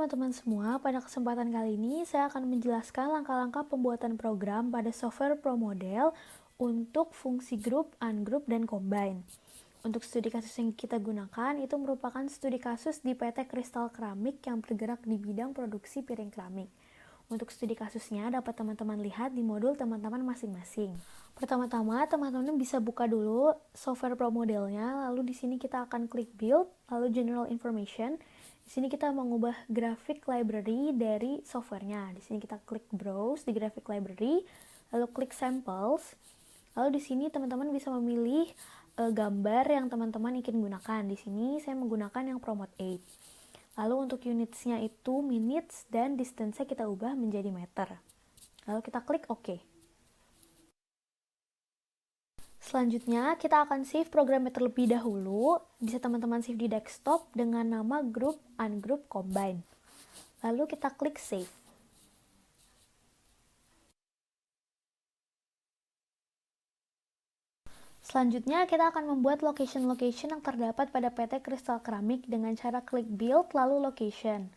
teman-teman semua, pada kesempatan kali ini saya akan menjelaskan langkah-langkah pembuatan program pada software ProModel untuk fungsi group, ungroup, dan combine. Untuk studi kasus yang kita gunakan itu merupakan studi kasus di PT Kristal Keramik yang bergerak di bidang produksi piring keramik. Untuk studi kasusnya dapat teman-teman lihat di modul teman-teman masing-masing. Pertama-tama teman-teman bisa buka dulu software ProModelnya, lalu di sini kita akan klik build, lalu general information. Di sini kita mengubah graphic library dari softwarenya. Di sini kita klik browse di graphic library, lalu klik samples. Lalu di sini teman-teman bisa memilih gambar yang teman-teman ingin gunakan. Di sini saya menggunakan yang Promote 8. Lalu untuk unitsnya itu minutes dan distance-nya kita ubah menjadi meter. Lalu kita klik OK. Selanjutnya, kita akan save programnya terlebih dahulu. Bisa teman-teman save di desktop dengan nama group, ungroup, combine. Lalu kita klik save. Selanjutnya, kita akan membuat location-location yang terdapat pada PT Kristal Keramik dengan cara klik build, lalu location.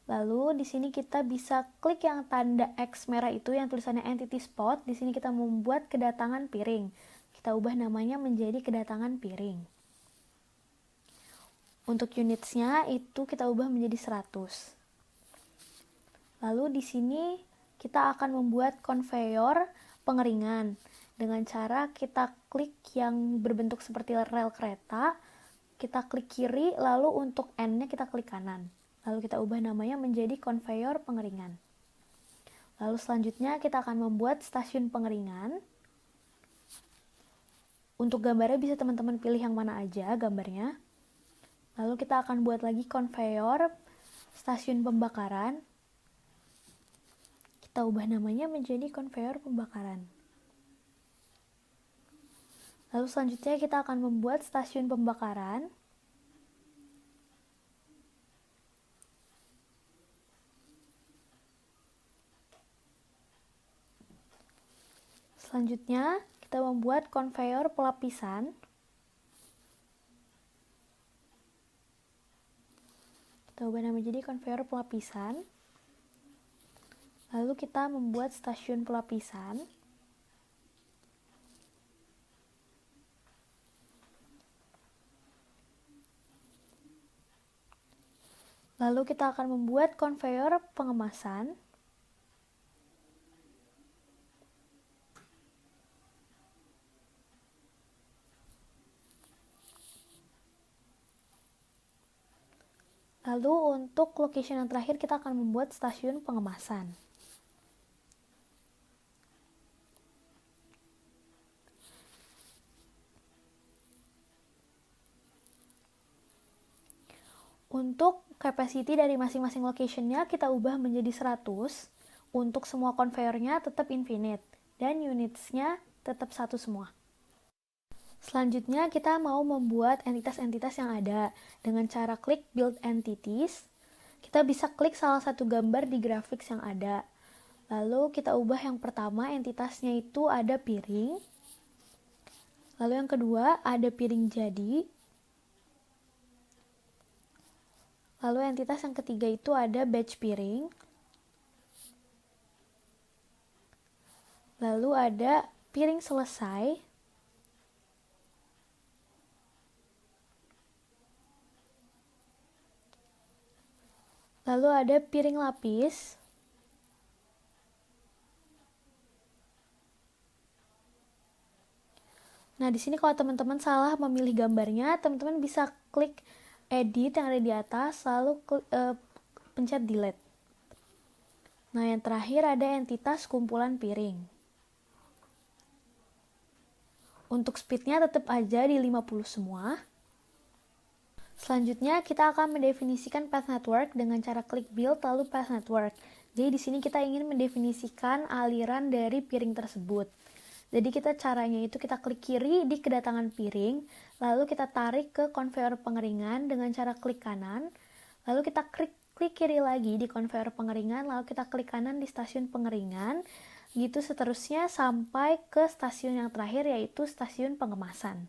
Lalu di sini kita bisa klik yang tanda X merah itu yang tulisannya entity spot. Di sini kita membuat kedatangan piring. Kita ubah namanya menjadi kedatangan piring. Untuk unitsnya itu kita ubah menjadi 100. Lalu di sini kita akan membuat konveyor pengeringan dengan cara kita klik yang berbentuk seperti rel kereta. Kita klik kiri, lalu untuk N-nya kita klik kanan. Lalu kita ubah namanya menjadi konveyor pengeringan. Lalu selanjutnya kita akan membuat stasiun pengeringan. Untuk gambarnya bisa teman-teman pilih yang mana aja gambarnya. Lalu kita akan buat lagi konveyor stasiun pembakaran. Kita ubah namanya menjadi konveyor pembakaran. Lalu selanjutnya kita akan membuat stasiun pembakaran. Selanjutnya, kita membuat konveyor pelapisan. Kita ubah nama menjadi konveyor pelapisan. Lalu kita membuat stasiun pelapisan. Lalu kita akan membuat konveyor pengemasan. Lalu untuk location yang terakhir kita akan membuat stasiun pengemasan. Untuk capacity dari masing-masing location-nya kita ubah menjadi 100. Untuk semua konveyornya tetap infinite dan units-nya tetap satu semua. Selanjutnya kita mau membuat entitas-entitas yang ada. Dengan cara klik build entities, kita bisa klik salah satu gambar di graphics yang ada. Lalu kita ubah yang pertama, entitasnya itu ada piring. Lalu yang kedua ada piring jadi. Lalu entitas yang ketiga itu ada batch piring. Lalu ada piring selesai. Lalu ada piring lapis. Nah, di sini kalau teman-teman salah memilih gambarnya, teman-teman bisa klik edit yang ada di atas, lalu pencet delete. Nah, yang terakhir ada entitas kumpulan piring. Untuk speednya tetap aja di 50 semua. Selanjutnya kita akan mendefinisikan path network dengan cara klik build lalu path network. Jadi di sini kita ingin mendefinisikan aliran dari piring tersebut. Jadi caranya itu kita klik kiri di kedatangan piring, lalu kita tarik ke konveyor pengeringan dengan cara klik kanan, lalu kita klik kiri lagi di konveyor pengeringan, lalu kita klik kanan di stasiun pengeringan, gitu seterusnya sampai ke stasiun yang terakhir yaitu stasiun pengemasan.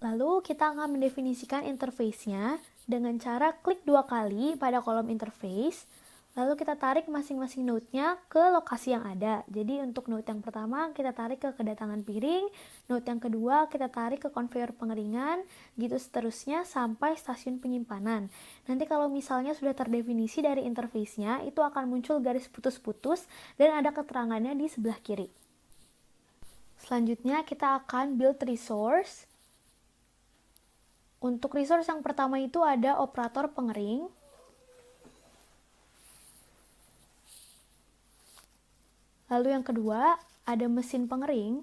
Lalu kita akan mendefinisikan interface-nya dengan cara klik 2 kali pada kolom interface, lalu kita tarik masing-masing node-nya ke lokasi yang ada. Jadi untuk node yang pertama kita tarik ke kedatangan piring, node yang kedua kita tarik ke konveyor pengeringan, gitu seterusnya sampai stasiun penyimpanan. Nanti kalau misalnya sudah terdefinisi dari interface-nya, itu akan muncul garis putus-putus dan ada keterangannya di sebelah kiri. Selanjutnya kita akan build resource. Untuk resource yang pertama itu ada operator pengering. Lalu yang kedua ada mesin pengering.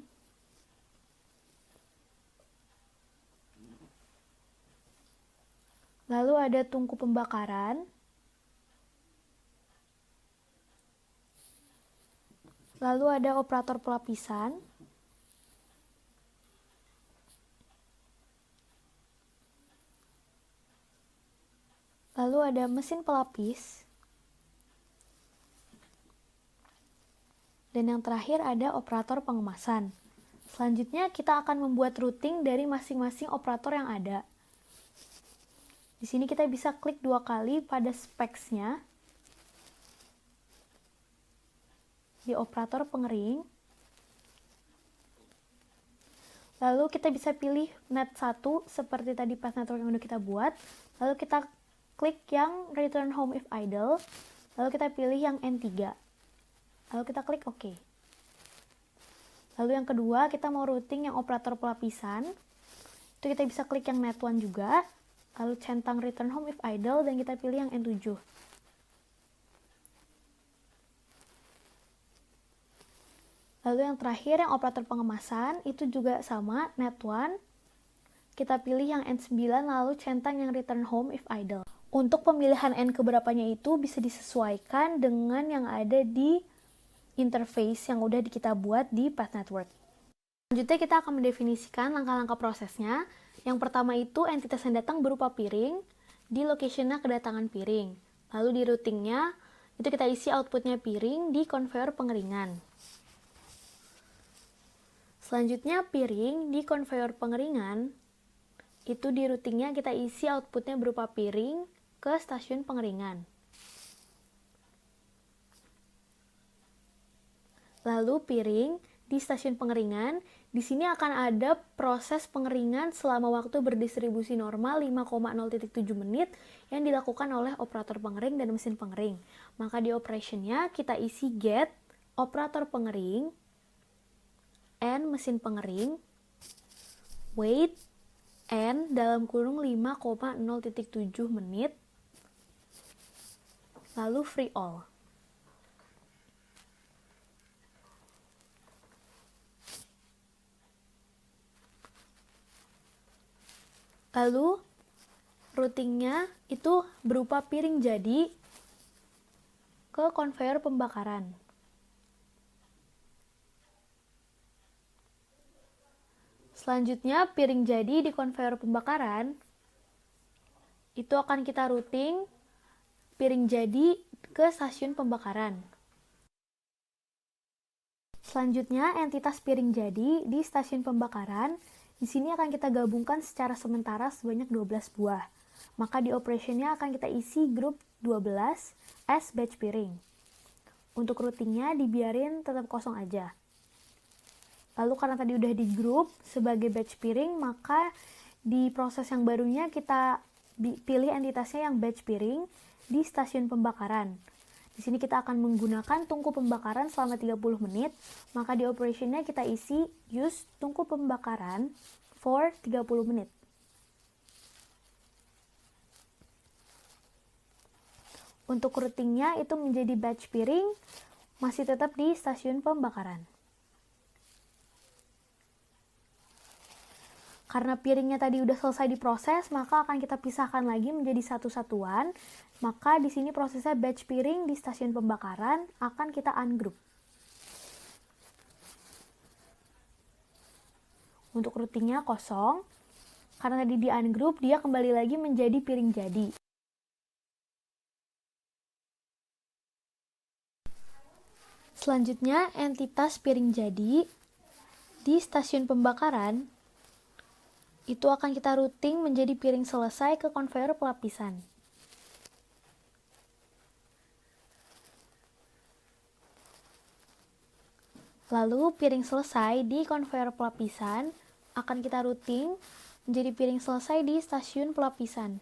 Lalu ada tungku pembakaran. Lalu ada operator pelapisan. Lalu ada mesin pelapis. Dan yang terakhir ada operator pengemasan. Selanjutnya kita akan membuat routing dari masing-masing operator yang ada. Di sini kita bisa klik 2 kali pada specs-nya di operator pengering. Lalu kita bisa pilih net 1 seperti tadi path network yang udah kita buat. Lalu kita klik yang return home if idle. Lalu kita pilih yang N3. Lalu kita klik OK. Lalu yang kedua, kita mau routing yang operator pelapisan. Itu kita bisa klik yang net 1 juga. Lalu centang return home if idle dan kita pilih yang N7. Lalu yang terakhir, yang operator pengemasan, itu juga sama, net 1. Kita pilih yang N9 lalu centang yang return home if idle. Untuk pemilihan N keberapanya itu bisa disesuaikan dengan yang ada di interface yang udah kita buat di path network. Selanjutnya kita akan mendefinisikan langkah-langkah prosesnya. Yang pertama itu entitas yang datang berupa piring, di location-nya kedatangan piring. Lalu di routing-nya itu kita isi output-nya piring di konveyor pengeringan. Selanjutnya piring di konveyor pengeringan, itu di routing-nya kita isi output-nya berupa piring ke stasiun pengeringan. Lalu piring di stasiun pengeringan, di sini akan ada proses pengeringan selama waktu berdistribusi normal 5,0.7 menit yang dilakukan oleh operator pengering dan mesin pengering. Maka di operation-nya kita isi get operator pengering and mesin pengering wait n dalam kurung 5,0.7 menit lalu free all. Lalu routingnya itu berupa piring jadi ke konveyor pembakaran. Selanjutnya piring jadi di konveyor pembakaran itu akan kita routing piring jadi ke stasiun pembakaran. Selanjutnya entitas piring jadi di stasiun pembakaran, di sini akan kita gabungkan secara sementara sebanyak 12 buah. Maka di operation-nya akan kita isi grup 12 as batch piring. Untuk routingnya dibiarin tetap kosong aja. Lalu karena tadi udah di grup sebagai batch piring, maka di proses yang barunya kita pilih entitasnya yang batch piring di stasiun pembakaran. Di sini kita akan menggunakan tungku pembakaran selama 30 menit, maka di operation-nya kita isi use tungku pembakaran for 30 menit. Untuk routingnya itu menjadi batch piring, masih tetap di stasiun pembakaran. Karena piringnya tadi udah selesai diproses, maka akan kita pisahkan lagi menjadi satu satuan. Maka di sini prosesnya batch piring di stasiun pembakaran akan kita ungroup. Untuk routingnya kosong, karena tadi di ungroup dia kembali lagi menjadi piring jadi. Selanjutnya entitas piring jadi di stasiun pembakaran itu akan kita routing menjadi piring selesai ke konveyor pelapisan. Lalu piring selesai di konveyor pelapisan akan kita routing menjadi piring selesai di stasiun pelapisan.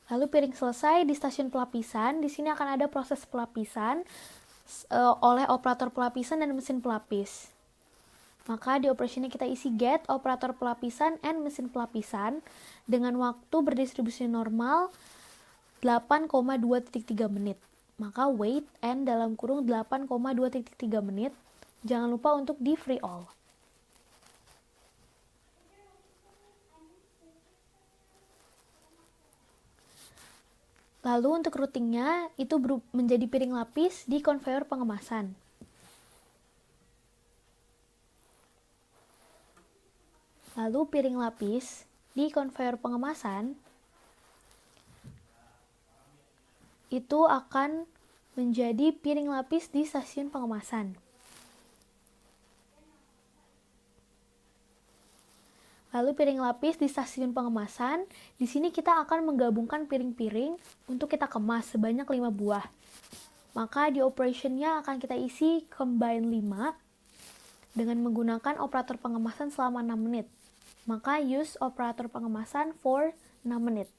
Lalu piring selesai di stasiun pelapisan, di sini akan ada proses pelapisan oleh operator pelapisan dan mesin pelapis. Maka di operationnya kita isi get operator pelapisan and mesin pelapisan dengan waktu berdistribusi normal 8,2.3 menit. Maka wait and dalam kurung 8,2.3 menit. Jangan lupa untuk di free all. Lalu untuk routingnya itu menjadi piring lapis di konveyor pengemasan. Lalu piring lapis di konveyor pengemasan itu akan menjadi piring lapis di stasiun pengemasan. Lalu piring lapis di stasiun pengemasan, di sini kita akan menggabungkan piring-piring untuk kita kemas sebanyak 5 buah. Maka di operationnya akan kita isi combine 5 dengan menggunakan operator pengemasan selama 6 menit. Maka use operator pengemasan for 6 menit.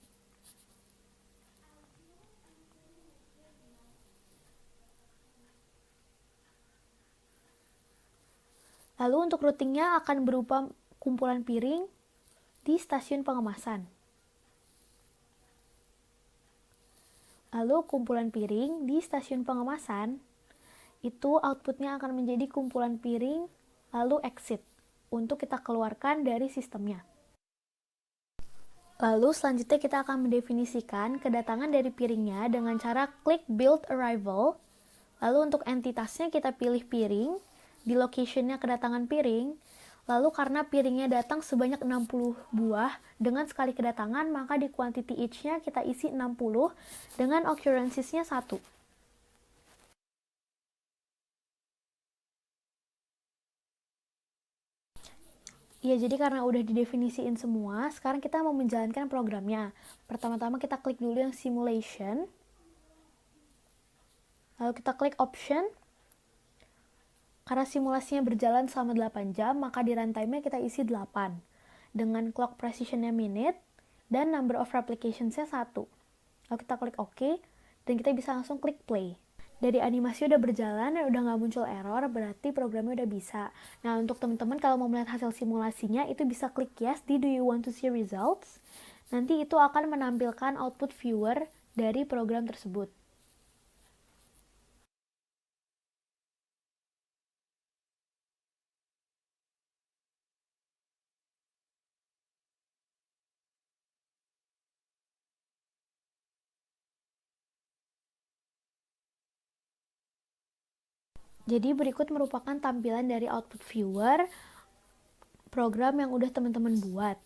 Lalu untuk routingnya akan berupa kumpulan piring di stasiun pengemasan. Lalu kumpulan piring di stasiun pengemasan itu outputnya akan menjadi kumpulan piring lalu exit untuk kita keluarkan dari sistemnya. Lalu selanjutnya kita akan mendefinisikan kedatangan dari piringnya dengan cara klik build arrival. Lalu untuk entitasnya kita pilih piring, di locationnya kedatangan piring. Lalu karena piringnya datang sebanyak 60 buah dengan sekali kedatangan, maka di quantity each-nya kita isi 60 dengan occurrences-nya 1. Ya, jadi karena udah didefinisiin semua, sekarang kita mau menjalankan programnya. Pertama-tama kita klik dulu yang simulation. Lalu kita klik option. Karena simulasinya berjalan selama 8 jam, maka di runtime-nya kita isi 8. Dengan clock precision-nya minute, dan number of replications-nya 1. Lalu kita klik OK, dan kita bisa langsung klik play. Dari animasi udah berjalan dan udah nggak muncul error, berarti programnya udah bisa. Nah, untuk teman-teman kalau mau melihat hasil simulasinya, itu bisa klik yes di do you want to see results. Nanti itu akan menampilkan output viewer dari program tersebut. Jadi berikut merupakan tampilan dari output viewer program yang udah teman-teman buat.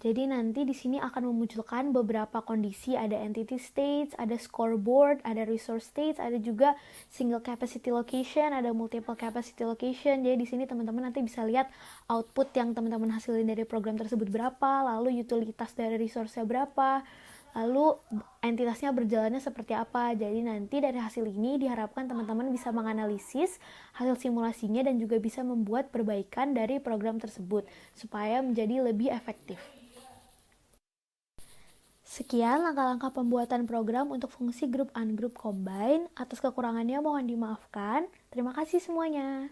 Jadi nanti di sini akan memunculkan beberapa kondisi, ada entity states, ada scoreboard, ada resource states, ada juga single capacity location, ada multiple capacity location. Jadi di sini teman-teman nanti bisa lihat output yang teman-teman hasilin dari program tersebut berapa, lalu utilitas dari resource-nya berapa, lalu entitasnya berjalannya seperti apa. Jadi nanti dari hasil ini diharapkan teman-teman bisa menganalisis hasil simulasinya dan juga bisa membuat perbaikan dari program tersebut supaya menjadi lebih efektif. Sekian langkah-langkah pembuatan program untuk fungsi grup ungroup combine. Atas kekurangannya mohon dimaafkan. Terima kasih semuanya.